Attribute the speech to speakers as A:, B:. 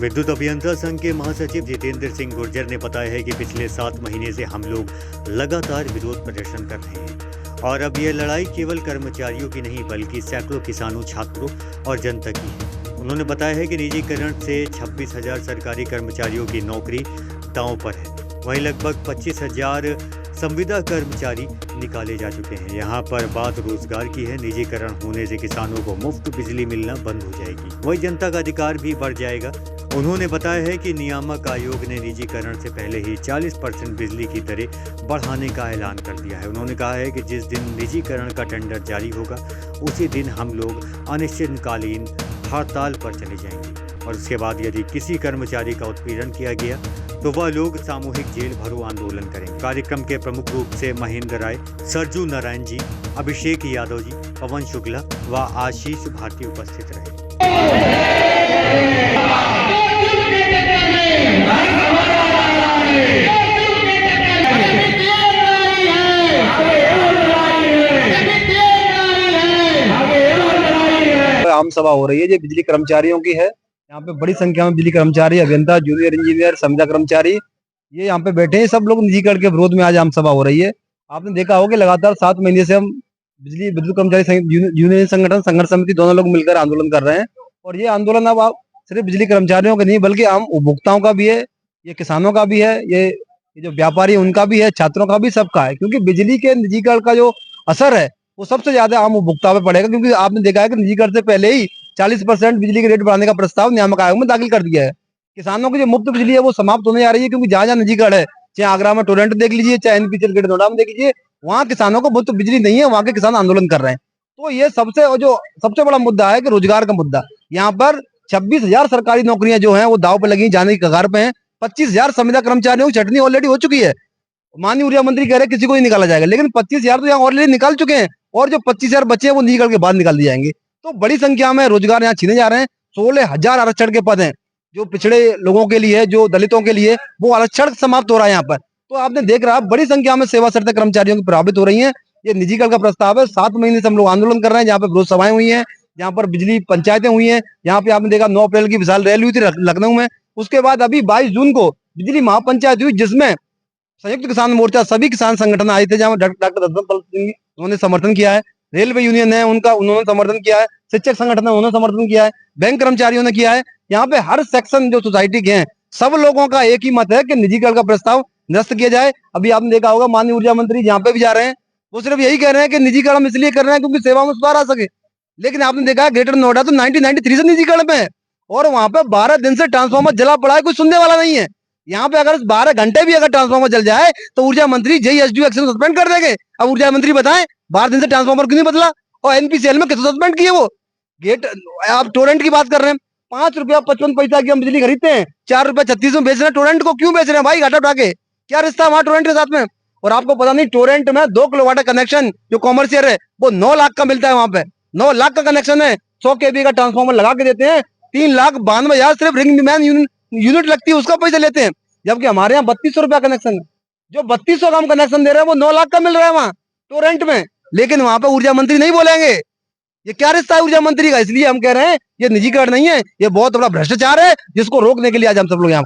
A: विद्युत अभियंता संघ के महासचिव जितेंद्र सिंह गुर्जर ने बताया है कि पिछले 7 महीने से हम लोग लगातार विरोध प्रदर्शन कर रहे हैं और अब यह लड़ाई केवल कर्मचारियों की नहीं बल्कि सैकड़ों किसानों, छात्रों और जनता की है। उन्होंने बताया है कि निजीकरण से 26,000 सरकारी कर्मचारियों की नौकरी दांव पर है। वहीं लगभग 25,000 संविदा कर्मचारी निकाले जा चुके हैं। यहाँ पर बात रोजगार की है। निजीकरण होने से किसानों को मुफ्त बिजली मिलना बंद हो जाएगी, वहीं जनता का अधिकार भी बढ़ जाएगा। उन्होंने बताया है कि नियामक आयोग ने निजीकरण से पहले ही 40% बिजली की दरें बढ़ाने का ऐलान कर दिया है। उन्होंने कहा है कि जिस दिन निजीकरण का टेंडर जारी होगा उसी दिन हम लोग अनिश्चितकालीन हड़ताल पर चले जाएंगे और उसके बाद यदि किसी कर्मचारी का उत्पीड़न किया गया तो वह लोग सामूहिक जेल भरो आंदोलन करेंगे। कार्यक्रम के प्रमुख रूप से महेंद्र राय, सरजू नारायण जी, अभिषेक यादव जी, पवन शुक्ला व आशीष भारती उपस्थित रहे।
B: आम सभा हो रही है, जो बिजली कर्मचारियों की है। यहाँ पे बड़ी संख्या में बिजली कर्मचारी, अभियंता, जूनियर इंजीनियर, संविदा कर्मचारी ये यहाँ पे बैठे हैं। सब लोग निजीकरण के विरोध में आज आम सभा हो रही है। आपने देखा होगा कि लगातार 7 महीने से हम विद्युत कर्मचारी यूनियन संगठन, संघर्ष समिति दोनों लोग मिलकर आंदोलन कर रहे हैं। और ये आंदोलन अब आप सिर्फ बिजली कर्मचारियों का नहीं बल्कि आम उपभोक्ताओं का भी है, ये किसानों का भी है, ये जो व्यापारी उनका भी है, छात्रों का भी, सबका है। क्योंकि बिजली के निजीकरण का जो असर है वो सबसे ज्यादा आम उपभोक्ता पे पड़ेगा। क्योंकि आपने देखा है कि निजीकरण से पहले ही 40% बिजली के रेट बढ़ाने का प्रस्ताव नियामक आयोग में दाखिल कर दिया है। किसानों की जो मुफ्त बिजली है वो समाप्त होने जा रही है। क्योंकि जहां जहां निजीकरण है, चाहे आगरा में टोरेंट देख लीजिए, चाहे एनपीसीएल गेट नोएडा में देख लीजिए, वहां किसानों को मुफ्त बिजली नहीं है, वहां के किसान आंदोलन कर रहे हैं। तो ये सबसे बड़ा मुद्दा है कि रोजगार का मुद्दा। यहाँ पर 26,000 सरकारी नौकरियां जो है वो दाव पे लगी, जाने की कगार पे है। 25,000 संविदा कर्मचारियों की छटनी ऑलरेडी हो चुकी है। माननीय ऊर्जा मंत्री कह रहे हैं किसी को नहीं निकाला जाएगा, लेकिन 25,000 तो यहाँ ऑलरेडी निकाल चुके हैं और जो 25,000 बचे हैं वो निकल के बाद निकाल दिए जाएंगे। तो बड़ी संख्या में रोजगार यहाँ छीने जा रहे हैं। 16,000 आरक्षण के पद हैं जो पिछड़े लोगों के लिए, जो दलितों के लिए, वो आरक्षण समाप्त हो रहा है यहाँ पर। तो आपने देख रहा बड़ी संख्या में सेवा शर्तें कर्मचारियों की प्रभावित हो रही है। ये निजीकरण का प्रस्ताव है। 7 महीने से हम लोग आंदोलन कर रहे हैं। जहाँ पे विरोध सभाएं हुई है, यहाँ पर बिजली पंचायतें हुई है। यहाँ पे आपने देखा 9 अप्रैल की विशाल रैली हुई थी लखनऊ में। उसके बाद अभी 22 जून को बिजली महापंचायत हुई, जिसमें संयुक्त किसान मोर्चा, सभी किसान संगठन आए थे। जहाँ डॉक्टर दशरथ सिंह उन्होंने समर्थन किया है, रेलवे यूनियन है उनका, उन्होंने समर्थन किया है, शिक्षक संगठन है उन्होंने समर्थन किया है, बैंक कर्मचारियों ने किया है। यहाँ पे हर सेक्शन जो सोसाइटी के हैं सब लोगों का एक ही मत है कि निजीकरण का प्रस्ताव निरस्त किया जाए। अभी आपने देखा होगा माननीय ऊर्जा मंत्री जहाँ पे भी जा रहे हैं वो सिर्फ यही कह रहे हैं कि निजीकरण इसलिए कर रहे हैं क्योंकि सेवा में सुधार आ सके। लेकिन आपने देखा है ग्रेटर नोएडा तो 1993 से निजीकरण में है और वहां पे 12 दिन से ट्रांसफार्मर जला पड़ा है, कोई सुनने वाला नहीं है। यहाँ पे अगर 12 घंटे भी अगर ट्रांसफार्मर जल जाए तो ऊर्जा मंत्री जेईएसडीओ एक्शन सस्पेंड कर देंगे। अब ऊर्जा मंत्री बताएं 12 दिन से ट्रांसफार्मर क्यों नहीं बदला और एनपीसीएल में किसने सस्पेंड किए वो गेट। आप टोरेंट की बात कर रहे हैं, 5 रुपया 55 पैसा की हम बिजली खरीदते हैं, 4 रुपया 36 में बेच रहे हैं। टोरेंट को क्यों बेच रहे हैं भाई घाटा उठा के? क्या रिश्ता है वहां टोरेंट के साथ में? और आपको पता नहीं टोरेंट में 2 किलोवाट कनेक्शन जो कॉमर्शियल है वो 9 लाख का मिलता है। वहां पे 9 लाख का कनेक्शन है, 100 kV का ट्रांसफार्मर लगा के देते हैं, 3,92,000 सिर्फ रिंग मैन यूनिट लगती है, उसका पैसा लेते हैं। जबकि हमारे यहाँ 3200 रुपया कनेक्शन है। जो 3200 का हम कनेक्शन दे रहे हैं वो 9 लाख का मिल रहा है वहां टोरेंट में। लेकिन वहां पे ऊर्जा मंत्री नहीं बोलेंगे। ये क्या रिश्ता है ऊर्जा मंत्री का? इसलिए हम कह रहे हैं ये निजीकरण नहीं है, ये बहुत बड़ा भ्रष्टाचार है जिसको रोकने के लिए आज हम सब लोग यहाँ